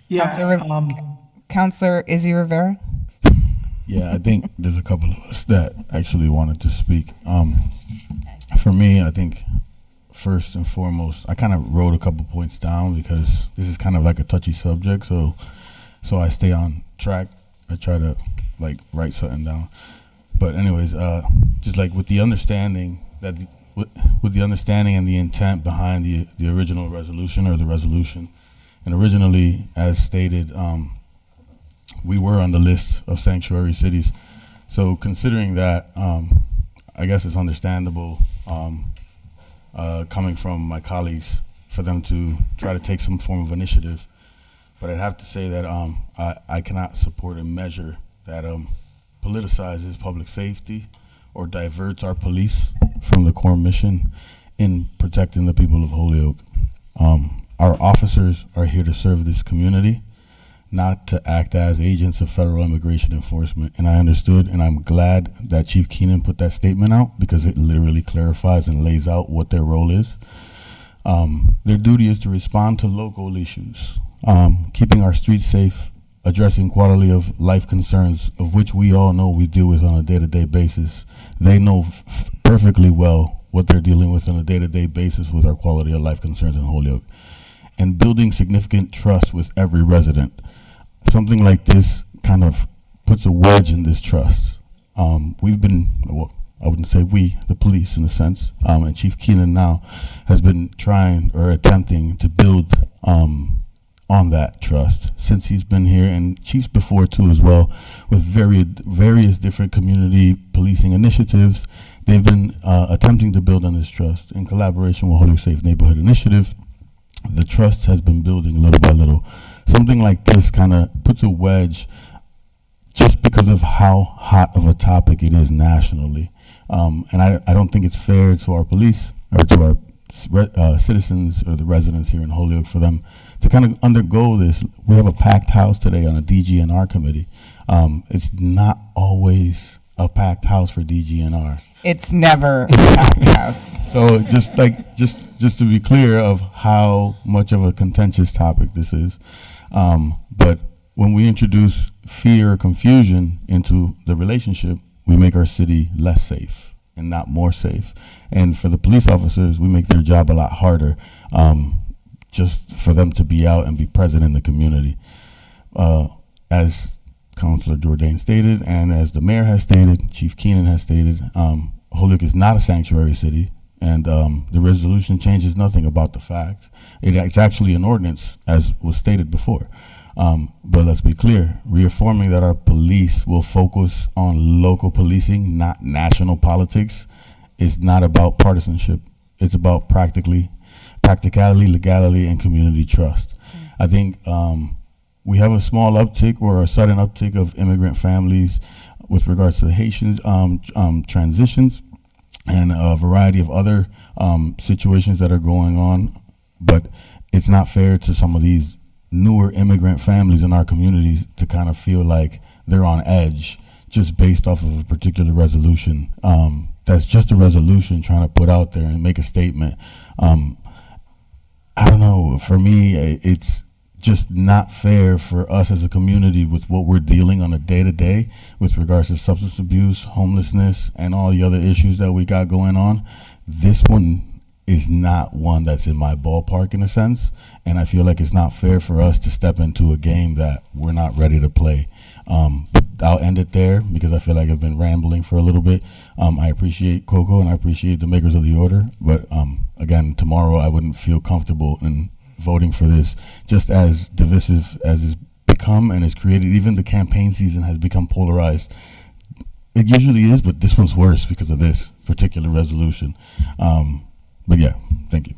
Yeah. Councilor Izzy Rivera. Yeah, I think there's a couple of us that actually wanted to speak. For me, I think first and foremost, I kind of wrote a couple points down because this is kind of like a touchy subject, so I stay on track. I try to like write something down. But anyways, just like with the understanding that with the understanding and the intent behind the original resolution or the resolution, and originally, as stated, we were on the list of sanctuary cities. So considering that, I guess it's understandable coming from my colleagues for them to try to take some form of initiative. But I'd have to say that I cannot support a measure that politicizes public safety or diverts our police from the core mission in protecting the people of Holyoke. Our officers are here to serve this community, not to act as agents of federal immigration enforcement. And I understood, and I'm glad that Chief Keenan put that statement out because it literally clarifies and lays out what their role is. Their duty is to respond to local issues, keeping our streets safe, addressing quality of life concerns, of which we all know we deal with on a day-to-day basis. They know perfectly well what they're dealing with on a day-to-day basis with our quality of life concerns in Holyoke. And building significant trust with every resident. Something like this kind of puts a wedge in this trust. We've been, well, I wouldn't say we, the police in a sense, and Chief Keenan now has been trying or attempting to build on that trust since he's been here, and chiefs before too as well, with various different community policing initiatives. They've been attempting to build on this trust in collaboration with Holyoke Safe Neighborhood Initiative. The trust has been building little by little. Something like this kind of puts a wedge just because of how hot of a topic it is nationally. And I don't think it's fair to our police or to our citizens or the residents here in Holyoke for them to kind of undergo this. We have a packed house today on a DGNR committee. It's not always a packed house for DGNR. It's never a packed house. So just to be clear of how much of a contentious topic this is. But when we introduce fear or confusion into the relationship, we make our city less safe and not more safe. And for the police officers, we make their job a lot harder, just for them to be out and be present in the community. As Councilor Jourdain stated, and as the mayor has stated, Chief Keenan has stated, Holyoke is not a sanctuary city, and the resolution changes nothing about the fact. It's actually an ordinance, as was stated before. But let's be clear, reaffirming that our police will focus on local policing, not national politics, is not about partisanship. It's about practicality, legality, and community trust. I think we have a small uptick or a sudden uptick of immigrant families with regards to the Haitians transitions and a variety of other situations that are going on. But it's not fair to some of these newer immigrant families in our communities to kind of feel like they're on edge just based off of a particular resolution. That's just a resolution trying to put out there and make a statement. I don't know, for me, it's just not fair for us as a community with what we're dealing on a day-to-day with regards to substance abuse, homelessness, and all the other issues that we got going on. This one is not one that's in my ballpark in a sense, and I feel like it's not fair for us to step into a game that we're not ready to play. But I'll end it there because I feel like I've been rambling for a little bit. I appreciate Coco and I appreciate the makers of the order, but again, tomorrow I wouldn't feel comfortable in voting for this, just as divisive as it's become and is created. Even the campaign season has become polarized. It usually is, but this one's worse because of this particular resolution. But yeah, thank you.